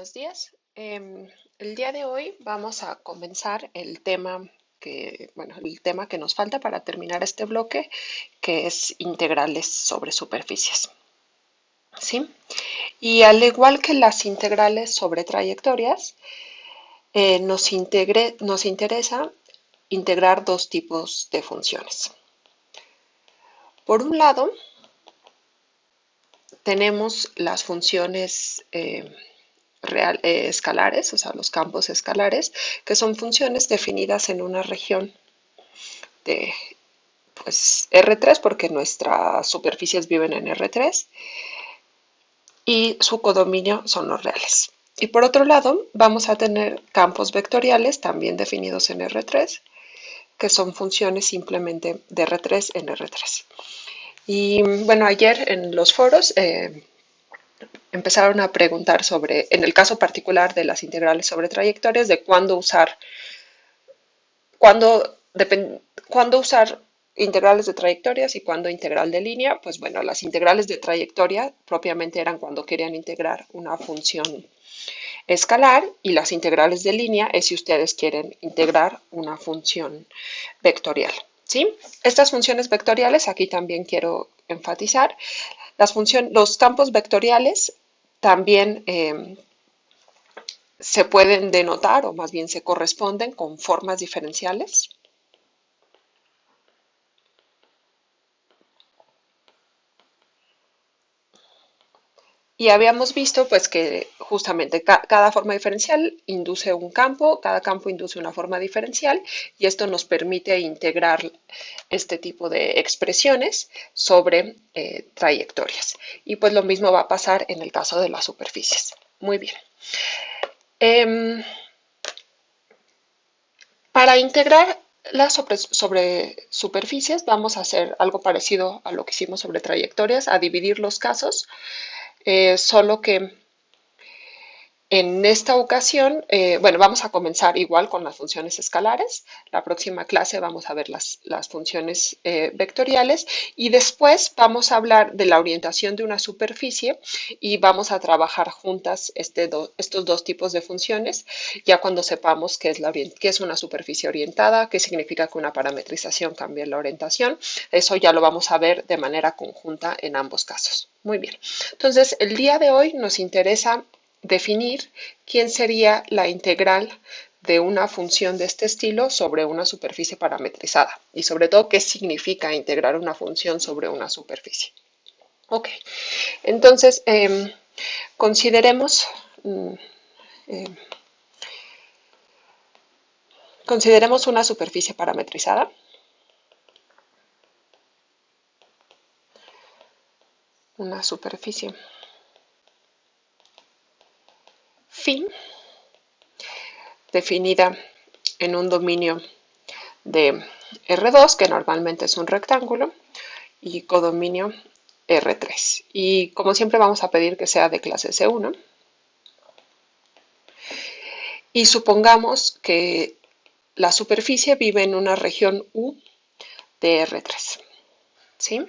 buenos días. El día de hoy vamos a comenzar el tema que nos falta para terminar este bloque, que es integrales sobre superficies. ¿Sí? Y al igual que las integrales sobre trayectorias, nos interesa integrar dos tipos de funciones. Por un lado, tenemos las funciones escalares, o sea, los campos escalares, que son funciones definidas en una región de pues, R3, porque nuestras superficies viven en R3, y su codominio son los reales. Y por otro lado, vamos a tener campos vectoriales, también definidos en R3, que son funciones simplemente de R3 en R3. Y bueno, ayer en los foros empezaron a preguntar sobre, en el caso particular de las integrales sobre trayectorias, de cuándo, cuándo usar integrales de trayectorias y cuándo integral de línea. Pues bueno, las integrales de trayectoria propiamente eran cuando querían integrar una función escalar, y las integrales de línea es si ustedes quieren integrar una función vectorial. ¿Sí? Estas funciones vectoriales, aquí también quiero enfatizar, los campos vectoriales también se pueden denotar, o más bien se corresponden con formas diferenciales. Y habíamos visto pues que justamente cada forma diferencial induce un campo, cada campo induce una forma diferencial, y esto nos permite integrar este tipo de expresiones sobre trayectorias. Y pues lo mismo va a pasar en el caso de las superficies. Muy bien. Para integrar sobre superficies vamos a hacer algo parecido a lo que hicimos sobre trayectorias, a dividir los casos, solo que en esta ocasión, bueno, vamos a comenzar igual con las funciones escalares. La próxima clase vamos a ver las funciones vectoriales, y después vamos a hablar de la orientación de una superficie y vamos a trabajar juntas estos dos tipos de funciones, ya cuando sepamos qué es una superficie orientada, qué significa que una parametrización cambia la orientación. Eso ya lo vamos a ver de manera conjunta en ambos casos. Muy bien. Entonces, el día de hoy nos interesa definir quién sería la integral de una función de este estilo sobre una superficie parametrizada, y sobre todo qué significa integrar una función sobre una superficie. Ok, entonces consideremos, eh, consideremos una superficie parametrizada. Una superficie phi definida en un dominio de R2, que normalmente es un rectángulo, y codominio R3. Y como siempre vamos a pedir que sea de clase C1. Y supongamos que la superficie vive en una región U de R3. ¿Sí?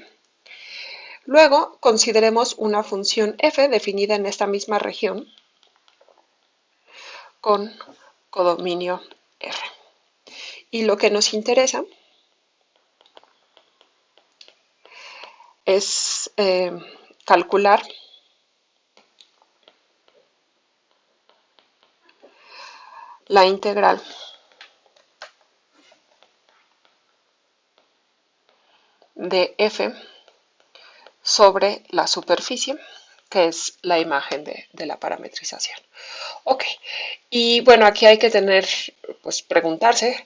Luego consideremos una función f definida en esta misma región con codominio R. Y lo que nos interesa es calcular la integral de f sobre la superficie, que es la imagen de la parametrización. Ok, y bueno, aquí hay que preguntarse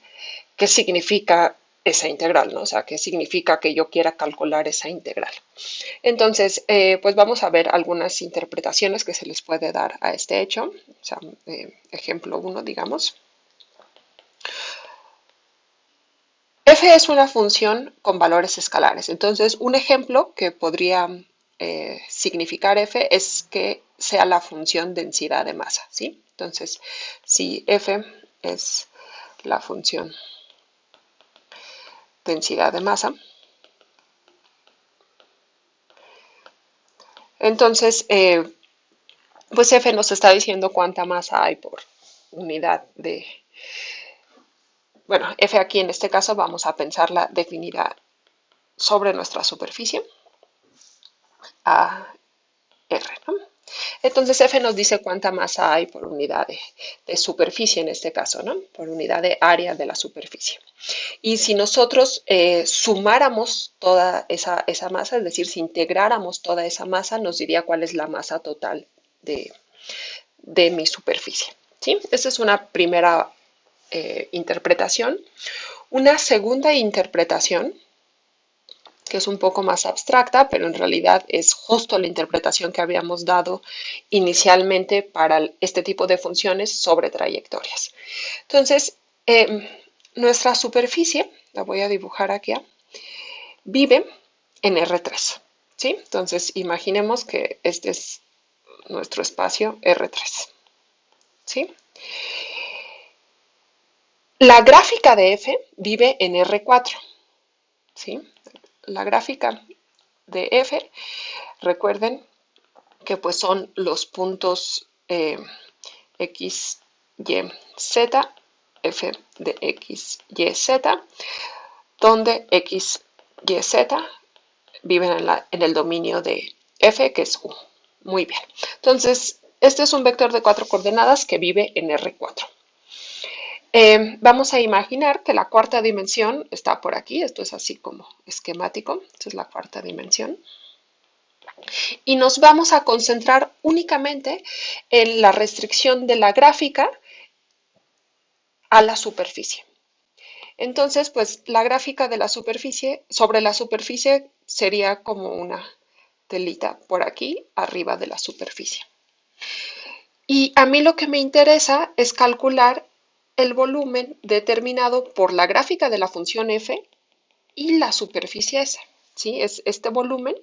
qué significa esa integral, ¿no? O sea, qué significa que yo quiera calcular esa integral. Entonces, pues vamos a ver algunas interpretaciones que se les puede dar a este hecho. O sea, ejemplo 1, digamos. F es una función con valores escalares. Entonces, un ejemplo que podría significar F es que sea la función densidad de masa, ¿sí? Entonces, si F es la función densidad de masa, entonces pues F nos está diciendo cuánta masa hay por unidad de, bueno, F aquí en este caso vamos a pensarla definida sobre nuestra superficie, a R, ¿no? Entonces F nos dice cuánta masa hay por unidad de superficie en este caso, ¿no? Por unidad de área de la superficie. Y si nosotros sumáramos toda esa masa, es decir, si integráramos toda esa masa, nos diría cuál es la masa total de mi superficie. ¿Sí? Esa es una primera interpretación. Una segunda interpretación, que es un poco más abstracta, pero en realidad es justo la interpretación que habíamos dado inicialmente para este tipo de funciones sobre trayectorias. Entonces, nuestra superficie, la voy a dibujar aquí, vive en R3. ¿Sí? Entonces, imaginemos que este es nuestro espacio R3. ¿Sí? La gráfica de F vive en R4. ¿Sí? La gráfica de F, recuerden que pues son los puntos X, Y, Z, F de X, Y, Z, donde X, Y, Z viven en el dominio de F, que es U. Muy bien. Entonces, este es un vector de 4 coordenadas que vive en R4. Vamos a imaginar que la cuarta dimensión está por aquí. Esto es así como esquemático. Esta es la cuarta dimensión. Y nos vamos a concentrar únicamente en la restricción de la gráfica a la superficie. Entonces, pues la gráfica de la superficie, sobre la superficie sería como una telita por aquí, arriba de la superficie. Y a mí lo que me interesa es calcular el volumen determinado por la gráfica de la función f y la superficie S. ¿Sí? Es este volumen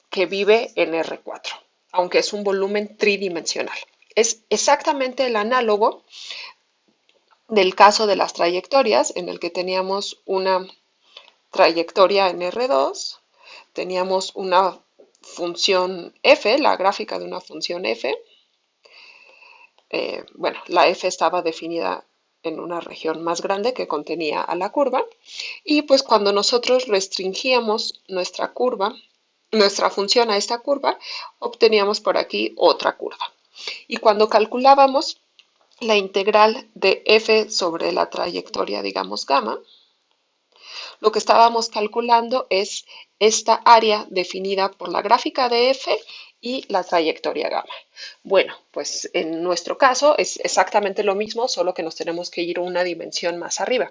que vive en R4, aunque es un volumen tridimensional. Es exactamente el análogo del caso de las trayectorias, en el que teníamos una trayectoria en R2, teníamos una función f, la gráfica de una función f. Bueno, la f estaba definida en una región más grande que contenía a la curva, y pues cuando nosotros restringíamos nuestra curva, nuestra función a esta curva, obteníamos por aquí otra curva. Y cuando calculábamos la integral de f sobre la trayectoria, digamos, gamma, lo que estábamos calculando es esta área definida por la gráfica de f y la trayectoria gamma. Bueno, pues en nuestro caso es exactamente lo mismo, solo que nos tenemos que ir una dimensión más arriba.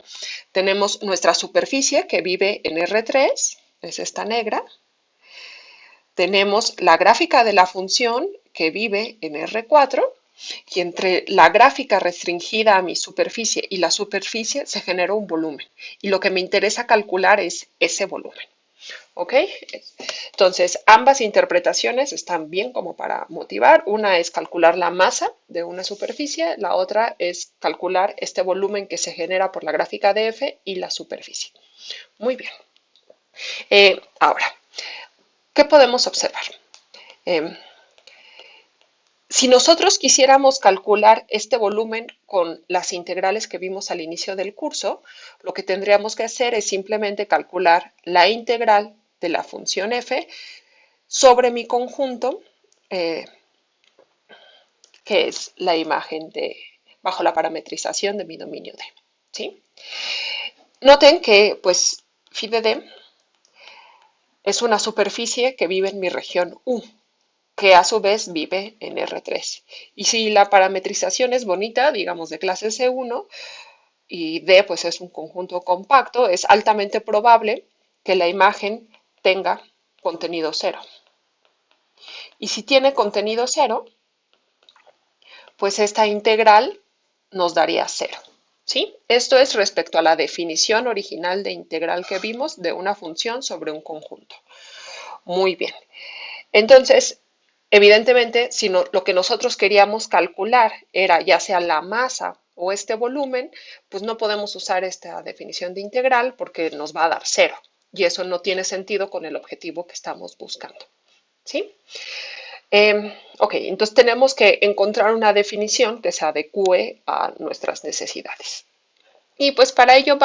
Tenemos nuestra superficie que vive en R3, es esta negra. Tenemos la gráfica de la función que vive en R4, y entre la gráfica restringida a mi superficie y la superficie se generó un volumen. Y lo que me interesa calcular es ese volumen. ¿Ok? Entonces, ambas interpretaciones están bien como para motivar. Una es calcular la masa de una superficie, la otra es calcular este volumen que se genera por la gráfica de f y la superficie. Muy bien. Ahora, ¿qué podemos observar? Si nosotros quisiéramos calcular este volumen con las integrales que vimos al inicio del curso, lo que tendríamos que hacer es simplemente calcular la integral de la función f sobre mi conjunto, que es la imagen bajo la parametrización de mi dominio D. ¿Sí? Noten que, pues, phi de D es una superficie que vive en mi región U, que a su vez vive en R3. Y si la parametrización es bonita, digamos de clase C1, y D pues es un conjunto compacto, es altamente probable que la imagen tenga contenido cero. Y si tiene contenido cero, pues esta integral nos daría cero. ¿Sí? Esto es respecto a la definición original de integral que vimos de una función sobre un conjunto. Muy bien. Entonces, evidentemente, si no, lo que nosotros queríamos calcular era ya sea la masa o este volumen, pues no podemos usar esta definición de integral porque nos va a dar cero. Y eso no tiene sentido con el objetivo que estamos buscando. ¿Sí? Ok, entonces tenemos que encontrar una definición que se adecue a nuestras necesidades. Y pues para ello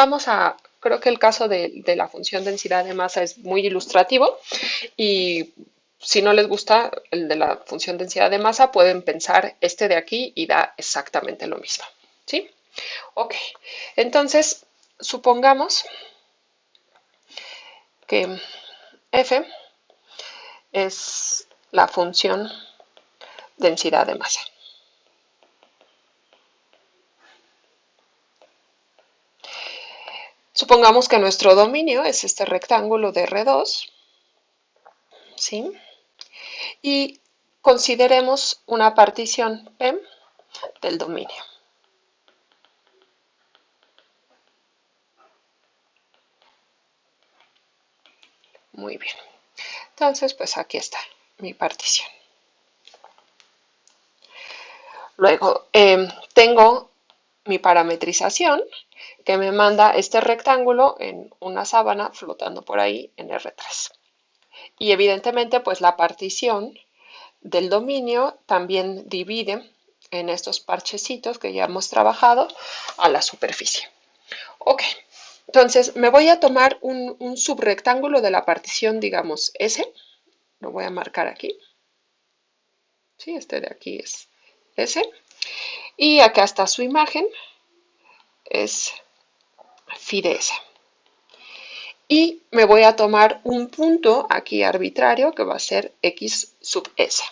creo que el caso de la función densidad de masa es muy ilustrativo y si no les gusta el de la función densidad de masa, pueden pensar este de aquí y da exactamente lo mismo. ¿Sí? Ok, entonces supongamos que f es la función densidad de masa. Supongamos que nuestro dominio es este rectángulo de R2, ¿sí? Y consideremos una partición P del dominio. Muy bien. Entonces, pues aquí está mi partición. Luego, tengo mi parametrización que me manda este rectángulo en una sábana flotando por ahí en R3. Y evidentemente, pues la partición del dominio también divide en estos parchecitos que ya hemos trabajado a la superficie. Ok, entonces me voy a tomar un subrectángulo de la partición, digamos, S. Lo voy a marcar aquí. Sí, este de aquí es S. Y acá está su imagen, es phi de S. Y me voy a tomar un punto aquí arbitrario que va a ser X sub S.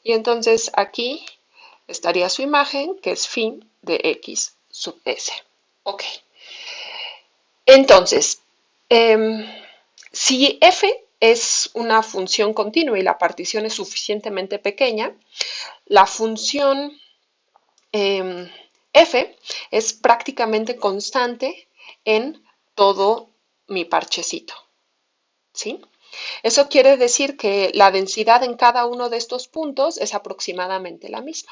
Y entonces aquí estaría su imagen, que es phi de X sub S. Ok. Entonces, si f es una función continua y la partición es suficientemente pequeña, la función f es prácticamente constante en todo mi parchecito. ¿Sí? Eso quiere decir que la densidad en cada uno de estos puntos es aproximadamente la misma.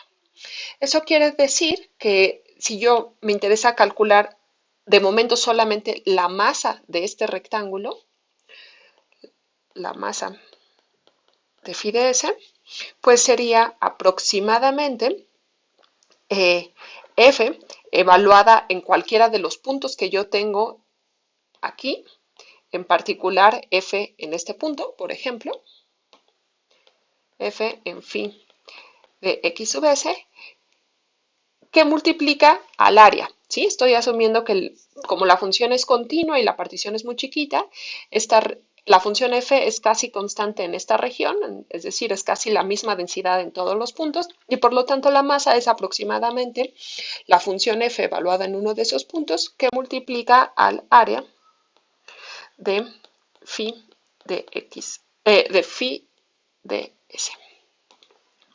Eso quiere decir que si yo me interesa calcular de momento solamente la masa de este rectángulo, la masa de phi de S, pues sería aproximadamente F evaluada en cualquiera de los puntos que yo tengo aquí, en particular F en este punto, por ejemplo, F en phi de X sub S, que multiplica al área. ¿Sí? Estoy asumiendo que como la función es continua y la partición es muy chiquita, la función f es casi constante en esta región, es decir, es casi la misma densidad en todos los puntos y por lo tanto la masa es aproximadamente la función f evaluada en uno de esos puntos que multiplica al área de phi de x, de phi de s.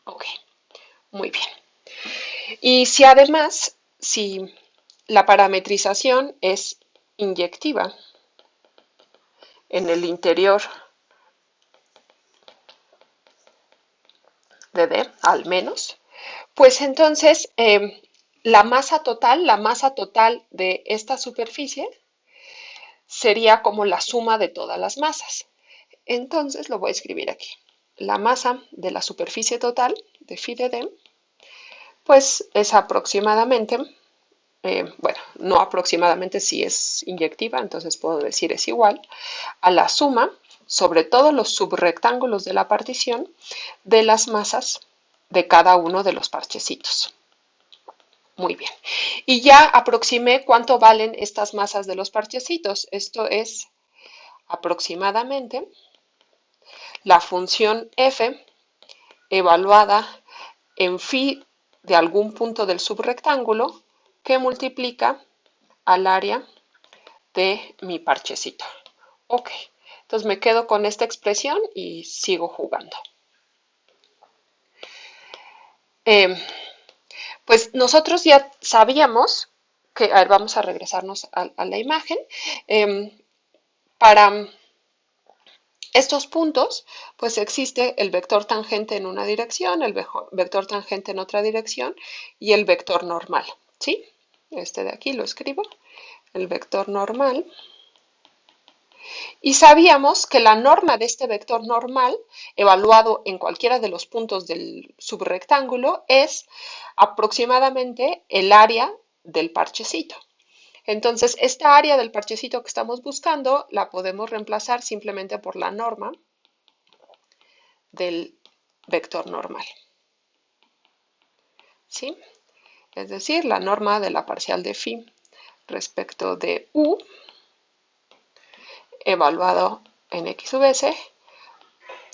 Ok, muy bien. Y si además, si la parametrización es inyectiva en el interior de D, al menos, pues entonces la masa total de esta superficie sería como la suma de todas las masas. Entonces lo voy a escribir aquí. La masa de la superficie total de phi de D, pues es aproximadamente bueno, no aproximadamente si es inyectiva, entonces puedo decir es igual a la suma sobre todos los subrectángulos de la partición de las masas de cada uno de los parchecitos. Muy bien. Y ya aproximé cuánto valen estas masas de los parchecitos. Esto es aproximadamente la función f evaluada en phi de algún punto del subrectángulo que multiplica al área de mi parchecito. Ok, entonces me quedo con esta expresión y sigo jugando. Pues nosotros ya sabíamos que, a ver, vamos a regresarnos a la imagen. Para estos puntos, pues existe el vector tangente en una dirección, el vector tangente en otra dirección y el vector normal, ¿sí? Este de aquí lo escribo, el vector normal Y sabíamos que la norma de este vector normal, evaluado en cualquiera de los puntos del subrectángulo, es aproximadamente el área del parchecito. Entonces, esta área del parchecito que estamos buscando la podemos reemplazar simplemente por la norma del vector normal. ¿Sí? Es decir, la norma de la parcial de phi respecto de u evaluado en x sub s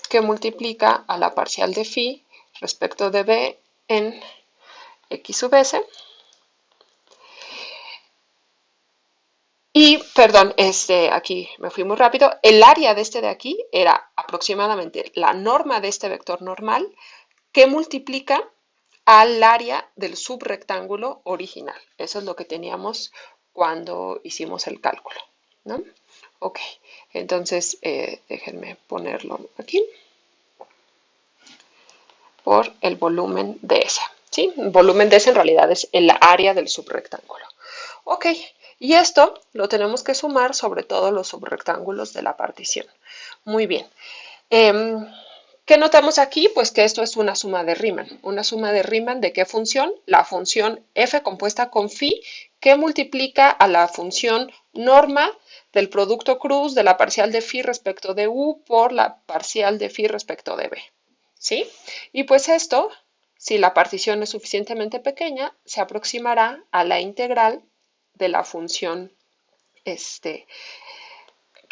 que multiplica a la parcial de phi respecto de b en x sub s. Y, perdón, aquí me fui muy rápido, el área de este de aquí era aproximadamente la norma de este vector normal que multiplica al área del subrectángulo original. Eso es lo que teníamos cuando hicimos el cálculo, ¿no? Ok, entonces déjenme ponerlo aquí por el volumen de S. ¿Sí? El volumen de S en realidad es el área del subrectángulo. Ok, y esto lo tenemos que sumar sobre todos los subrectángulos de la partición. Muy bien. ¿Qué notamos aquí? Pues que esto es una suma de Riemann. ¿Una suma de Riemann de qué función? La función f compuesta con phi que multiplica a la función norma del producto cruz de la parcial de phi respecto de u por la parcial de phi respecto de b. ¿Sí? Y pues esto, si la partición es suficientemente pequeña, se aproximará a la integral de la función que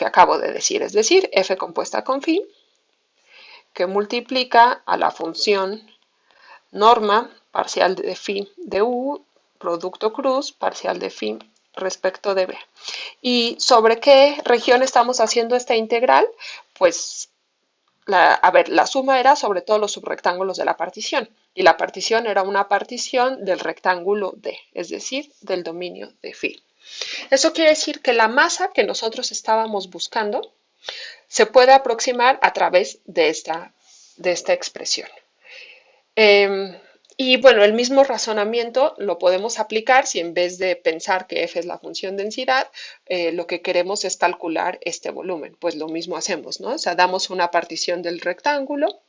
acabo de decir, es decir, f compuesta con phi, que multiplica a la función norma parcial de phi de u, producto cruz, parcial de phi respecto de b. ¿Y sobre qué región estamos haciendo esta integral? Pues la suma era sobre todos los subrectángulos de la partición y la partición era una partición del rectángulo D, es decir, del dominio de phi. Eso quiere decir que la masa que nosotros estábamos buscando se puede aproximar a través de esta expresión. Y bueno, el mismo razonamiento lo podemos aplicar si en vez de pensar que f es la función densidad, lo que queremos es calcular este volumen. Pues lo mismo hacemos, ¿no? O sea, damos una partición del rectángulo.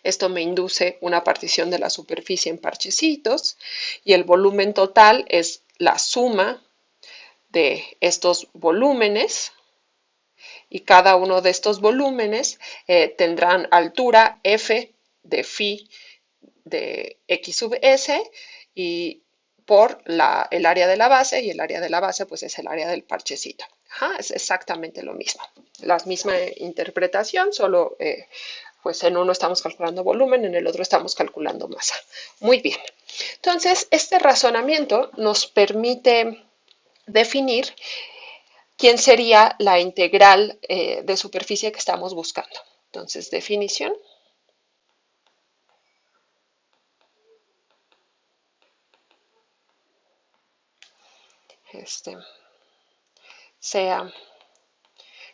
Esto me induce una partición de la superficie en parchecitos y el volumen total es la suma de estos volúmenes y cada uno de estos volúmenes tendrán altura f de phi de x sub s y por el área de la base, y el área de la base pues es el área del parchecito. Ajá, es exactamente lo mismo. La misma interpretación, solo pues en uno estamos calculando volumen, en el otro estamos calculando masa. Muy bien. Entonces, este razonamiento nos permite definir quién sería la integral de superficie que estamos buscando. Entonces, definición. Sea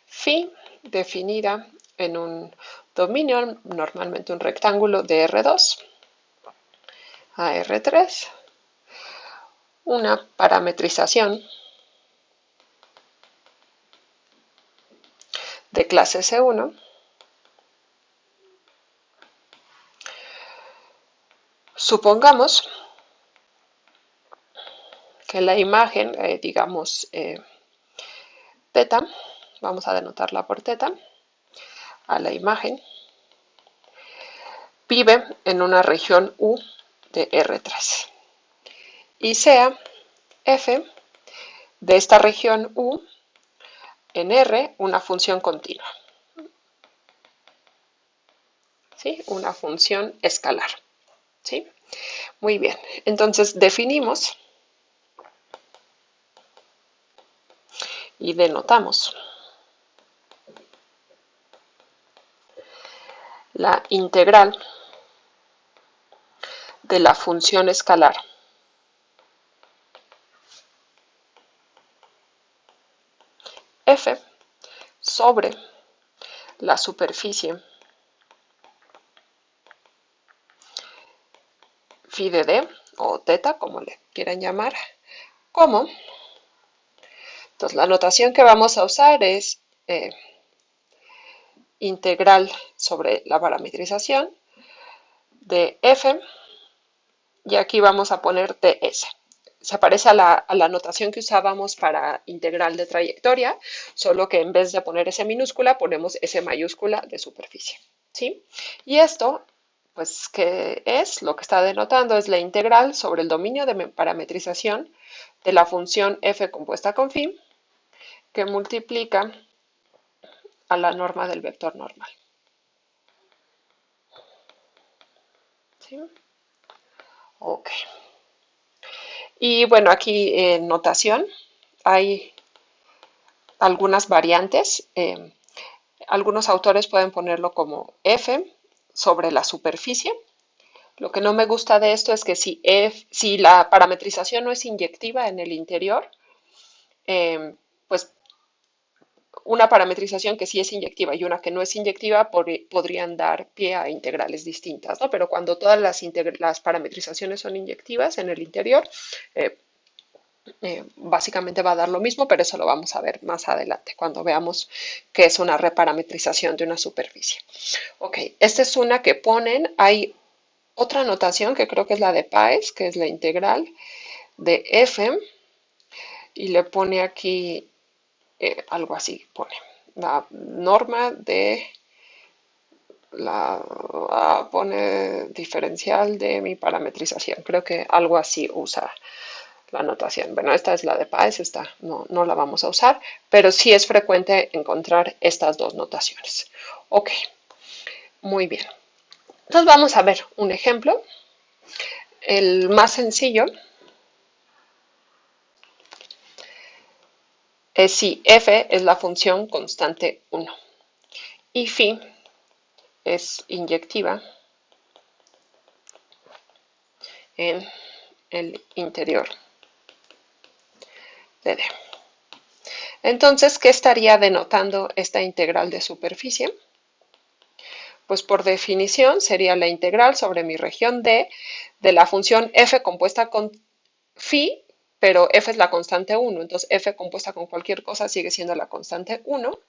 phi definida en un dominio, normalmente un rectángulo de R2 a R3, una parametrización de clase C1, supongamos que la imagen, digamos, teta, vamos a denotarla por teta, a la imagen, vive en una región U de R3 y sea f de esta región U en R una función continua, ¿sí? Una función escalar, ¿sí? Muy bien, entonces definimos y denotamos la integral de la función escalar f sobre la superficie phi de d o teta, como le quieran llamar, como, entonces la notación que vamos a usar es integral sobre la parametrización de f, y aquí vamos a poner ds. Se parece a la notación que usábamos para integral de trayectoria, solo que en vez de poner S minúscula, ponemos S mayúscula de superficie, ¿sí? Y esto, pues, ¿qué es? Lo que está denotando es la integral sobre el dominio de parametrización de la función f compuesta con phi, que multiplica a la norma del vector normal, ¿sí? Ok. Y bueno, aquí en notación hay algunas variantes. Algunos autores pueden ponerlo como f sobre la superficie. Lo que no me gusta de esto es que si la parametrización no es inyectiva en el interior, pues una parametrización que sí es inyectiva y una que no es inyectiva podrían dar pie a integrales distintas, ¿no? Pero cuando todas las parametrizaciones son inyectivas en el interior, eh, básicamente va a dar lo mismo, pero eso lo vamos a ver más adelante, cuando veamos qué es una reparametrización de una superficie. Ok, esta es una que ponen, hay otra notación que creo que es la de Páez, que es la integral de f, y le pone aquí algo así, pone la norma de pone diferencial de mi parametrización. Creo que algo así usa la notación. Bueno, esta es la de Páez, esta no la vamos a usar, pero sí es frecuente encontrar estas dos notaciones. Ok, muy bien. Entonces vamos a ver un ejemplo. El más sencillo es si f es la función constante 1 y phi es inyectiva en el interior de D. Entonces, ¿qué estaría denotando esta integral de superficie? Pues por definición sería la integral sobre mi región D de la función f compuesta con phi, pero f es la constante 1, entonces f compuesta con cualquier cosa sigue siendo la constante 1,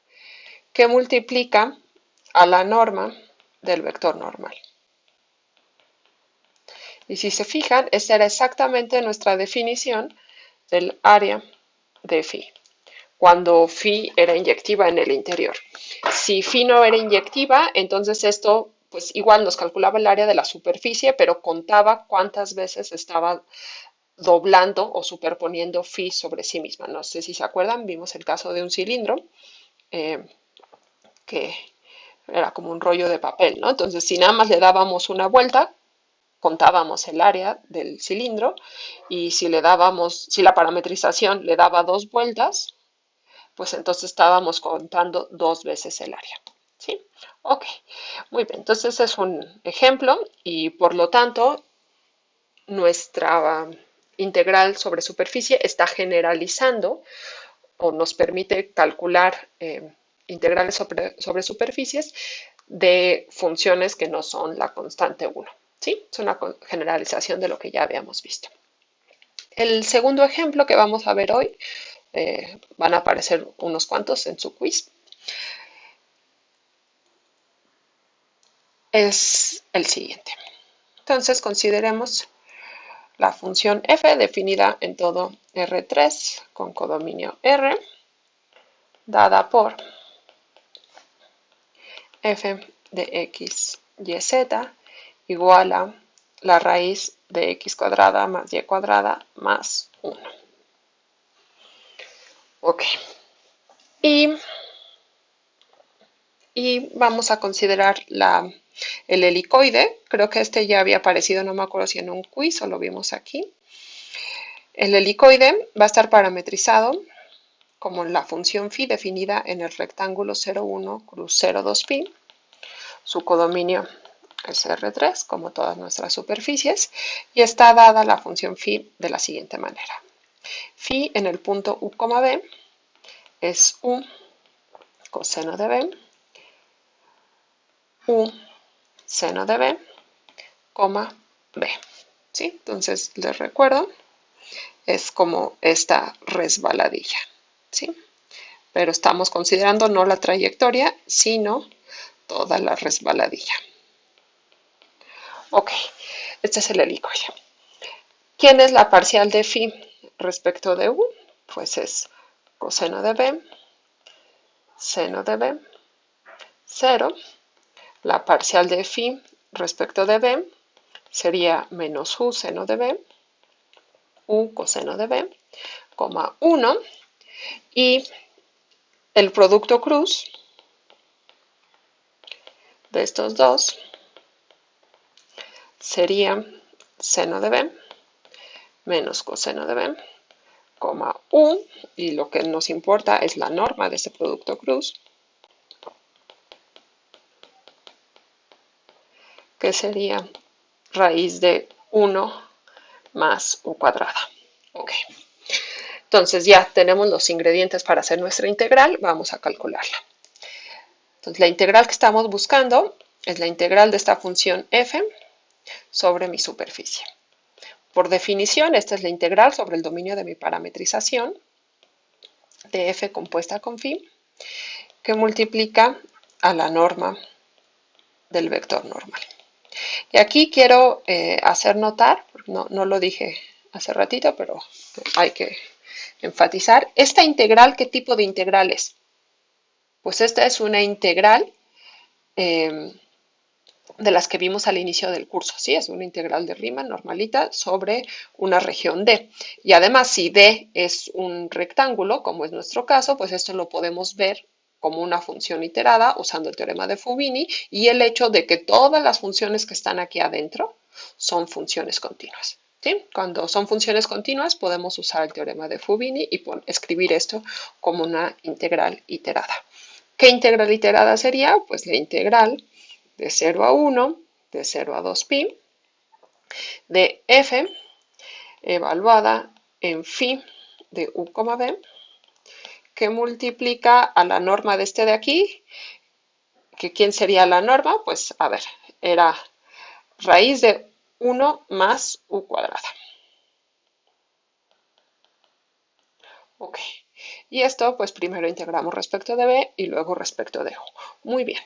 que multiplica a la norma del vector normal. Y si se fijan, esta era exactamente nuestra definición del área de phi, cuando phi era inyectiva en el interior. Si phi no era inyectiva, entonces esto pues igual nos calculaba el área de la superficie, pero contaba cuántas veces estaba doblando o superponiendo phi sobre sí misma. No sé si se acuerdan, vimos el caso de un cilindro que era como un rollo de papel, ¿no? Entonces, si nada más le dábamos una vuelta, contábamos el área del cilindro, y si la parametrización le daba 2 vueltas, pues entonces estábamos contando 2 veces el área. ¿Sí? Ok, muy bien. Entonces es un ejemplo y por lo tanto nuestra integral sobre superficie está generalizando o nos permite calcular integrales sobre superficies de funciones que no son la constante 1. ¿Sí? Es una generalización de lo que ya habíamos visto. El segundo ejemplo que vamos a ver hoy, van a aparecer unos cuantos en su quiz, es el siguiente. Entonces consideremos la función f definida en todo R3 con codominio R, dada por f de x y z igual a la raíz de x cuadrada más y cuadrada más 1. Ok. Y vamos a considerar el helicoide. Creo que este ya había aparecido, no me acuerdo si en un quiz o lo vimos aquí. El helicoide va a estar parametrizado como la función phi definida en el rectángulo 0,1 cruz 0,2 pi. Su codominio es R3, como todas nuestras superficies, y está dada la función phi de la siguiente manera. Phi en el punto U, B es U coseno de B, U seno de B, B. ¿Sí? Entonces, les recuerdo, es como esta resbaladilla. ¿Sí? pero estamos considerando no la trayectoria, sino toda la resbaladilla. Ok, este es el helicoide. ¿Quién es la parcial de phi respecto de u? Pues es coseno de b, seno de b, 0. La parcial de phi respecto de b sería menos u seno de b, u coseno de b, 1. Y el producto cruz de estos dos sería seno de b menos coseno de b, u, y lo que nos importa es la norma de ese producto cruz, que sería raíz de 1 más u cuadrada. Ok, entonces ya tenemos los ingredientes para hacer nuestra integral, vamos a calcularla. Entonces la integral que estamos buscando es la integral de esta función f sobre mi superficie. Por definición, esta es la integral sobre el dominio de mi parametrización de f compuesta con phi, que multiplica a la norma del vector normal. Y aquí quiero hacer notar, no lo dije hace ratito, pero hay que enfatizar, esta integral, ¿qué tipo de integral es? Pues esta es una integral de las que vimos al inicio del curso, ¿sí? Es una integral de Riemann normalita sobre una región D. Y además, si D es un rectángulo, como es nuestro caso, pues esto lo podemos ver como una función iterada usando el teorema de Fubini y el hecho de que todas las funciones que están aquí adentro son funciones continuas. ¿Sí? Cuando son funciones continuas podemos usar el teorema de Fubini y escribir esto como una integral iterada. ¿Qué integral iterada sería? Pues la integral de 0 a 1, de 0 a 2pi, de f evaluada en phi de u, b, que multiplica a la norma de este de aquí, que ¿quién sería la norma? Pues a ver, era raíz de 1 más u cuadrada. Ok, y esto pues primero integramos respecto de b y luego respecto de u. Muy bien,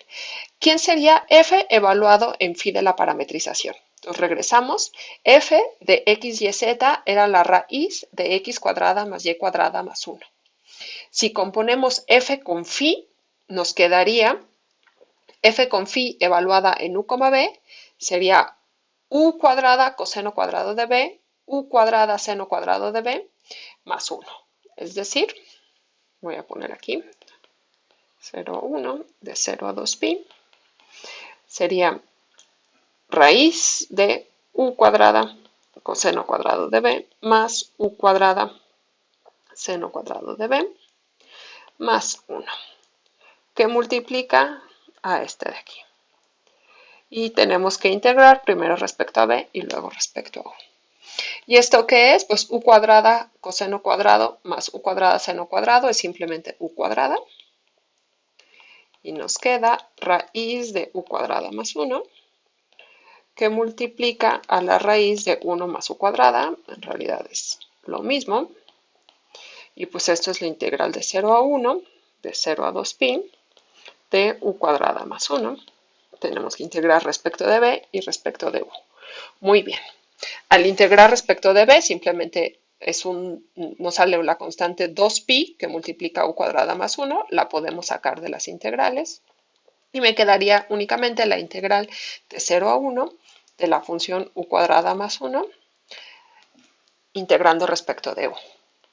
¿quién sería f evaluado en phi de la parametrización? Entonces regresamos, f de x, y, z era la raíz de x cuadrada más y cuadrada más 1. Si componemos f con phi, nos quedaría f con phi evaluada en u, b, sería u cuadrada coseno cuadrado de b, u cuadrada seno cuadrado de b, más 1. Es decir, voy a poner aquí 0, 1, de 0 a 2pi, sería raíz de u cuadrada coseno cuadrado de b más u cuadrada seno cuadrado de b más 1, que multiplica a este de aquí. Y tenemos que integrar primero respecto a b y luego respecto a u. ¿Y esto qué es? Pues u cuadrada coseno cuadrado más u cuadrada seno cuadrado es simplemente u cuadrada. Y nos queda raíz de u cuadrada más 1, que multiplica a la raíz de 1 más u cuadrada, en realidad es lo mismo, y pues esto es la integral de 0 a 1, de 0 a 2pi, de u cuadrada más 1. Tenemos que integrar respecto de b y respecto de u. Muy bien, al integrar respecto de b simplemente nos sale la constante 2pi que multiplica u cuadrada más 1, la podemos sacar de las integrales, y me quedaría únicamente la integral de 0 a 1 de la función u cuadrada más 1 integrando respecto de u.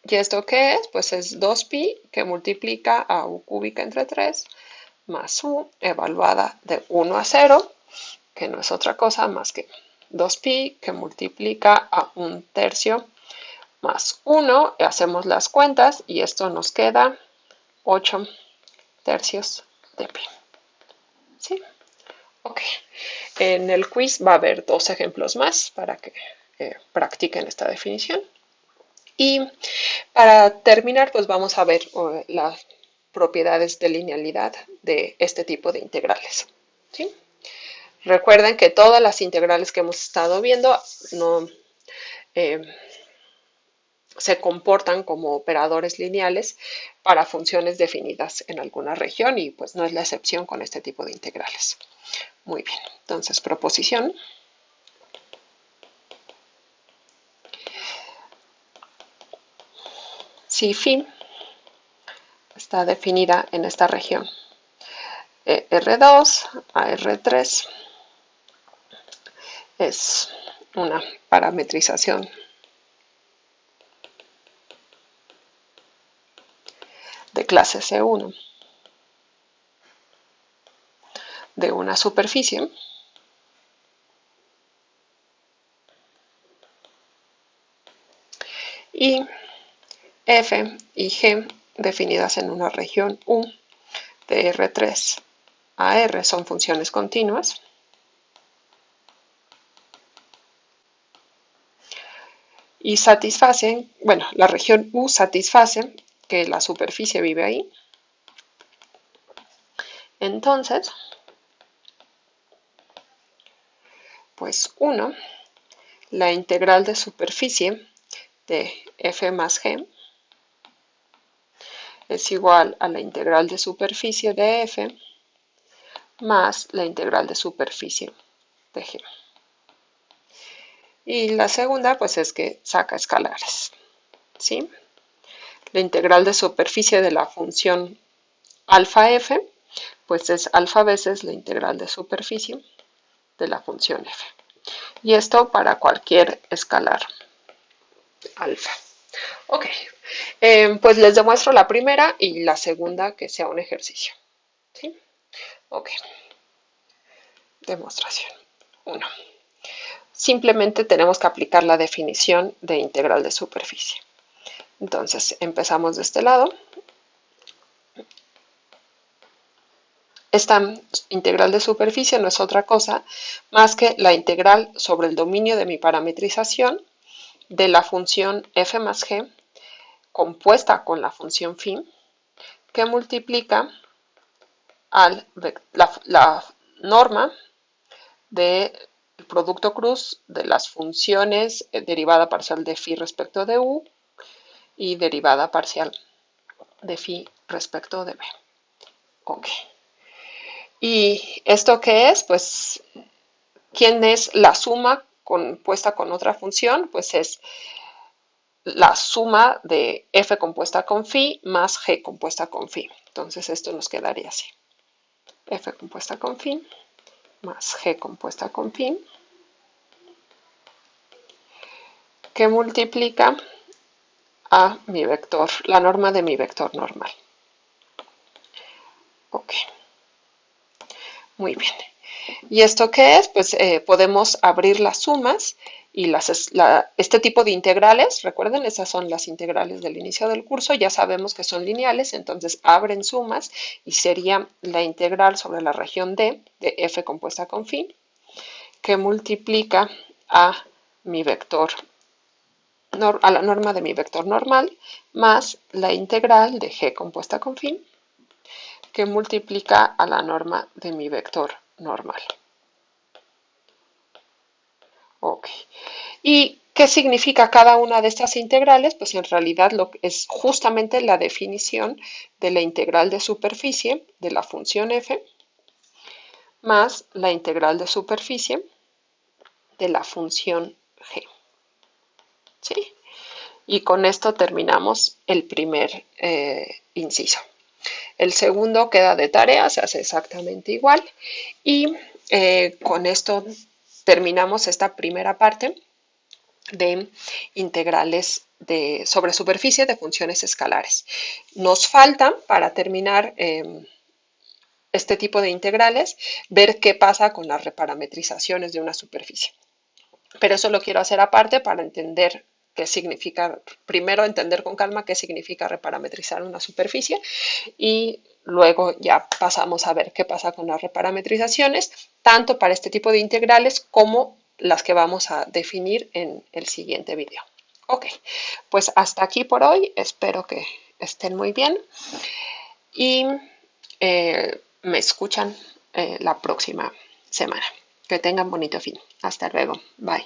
¿Y esto qué es? Pues es 2pi que multiplica a u cúbica entre 3 más u evaluada de 1 a 0, que no es otra cosa más que 2pi que multiplica a 1/3 más 1, hacemos las cuentas y esto nos queda 8/3 de pi. ¿Sí? Ok. En el quiz va a haber 2 ejemplos más para que practiquen esta definición. Y para terminar, pues vamos a ver las propiedades de linealidad de este tipo de integrales. ¿Sí? Recuerden que todas las integrales que hemos estado viendo no, se comportan como operadores lineales para funciones definidas en alguna región y pues no es la excepción con este tipo de integrales. Muy bien, entonces proposición. Si phi está definida en esta región R2 a R3 es una parametrización de clase C1 de una superficie y F y G definidas en una región U de R3 a R son funciones continuas y satisfacen, bueno, la región U satisface que la superficie vive ahí. Entonces, pues 1, la integral de superficie de F más G es igual a la integral de superficie de F más la integral de superficie de G. Y la segunda, pues es que saca escalares, ¿sí? La integral de superficie de la función alfa f, pues es alfa veces la integral de superficie de la función f. Y esto para cualquier escalar alfa. Ok, pues les demuestro la primera y la segunda que sea un ejercicio. ¿Sí? Ok, demostración 1. Simplemente tenemos que aplicar la definición de integral de superficie. Entonces, empezamos de este lado. Esta integral de superficie no es otra cosa más que la integral sobre el dominio de mi parametrización de la función f más g compuesta con la función phi que multiplica la norma del producto cruz de las funciones derivada parcial de phi respecto de u y derivada parcial de phi respecto de b. Ok. ¿Y esto qué es? Pues, ¿quién es la suma compuesta con otra función? Pues es la suma de f compuesta con phi más g compuesta con phi. Entonces esto nos quedaría así. F compuesta con phi más g compuesta con phi que multiplica a mi vector, la norma de mi vector normal. Ok, muy bien. ¿Y esto qué es? Pues podemos abrir las sumas y este tipo de integrales, recuerden, esas son las integrales del inicio del curso, ya sabemos que son lineales, entonces abren sumas y sería la integral sobre la región D de f compuesta con phi, que multiplica a mi vector, a la norma de mi vector normal, más la integral de g compuesta con phi, que multiplica a la norma de mi vector normal. Ok. ¿Y qué significa cada una de estas integrales? Pues en realidad es justamente la definición de la integral de superficie de la función f más la integral de superficie de la función g. ¿Sí? Y con esto terminamos el primer inciso. El segundo queda de tarea, se hace exactamente igual. Y con esto terminamos esta primera parte de integrales sobre superficie de funciones escalares. Nos falta, para terminar este tipo de integrales, ver qué pasa con las reparametrizaciones de una superficie. Pero eso lo quiero hacer aparte para entender qué significa, primero entender con calma qué significa reparametrizar una superficie y luego ya pasamos a ver qué pasa con las reparametrizaciones, tanto para este tipo de integrales como las que vamos a definir en el siguiente video. Ok, pues hasta aquí por hoy, espero que estén muy bien y me escuchan la próxima semana. Que tengan bonito fin. Hasta luego. Bye.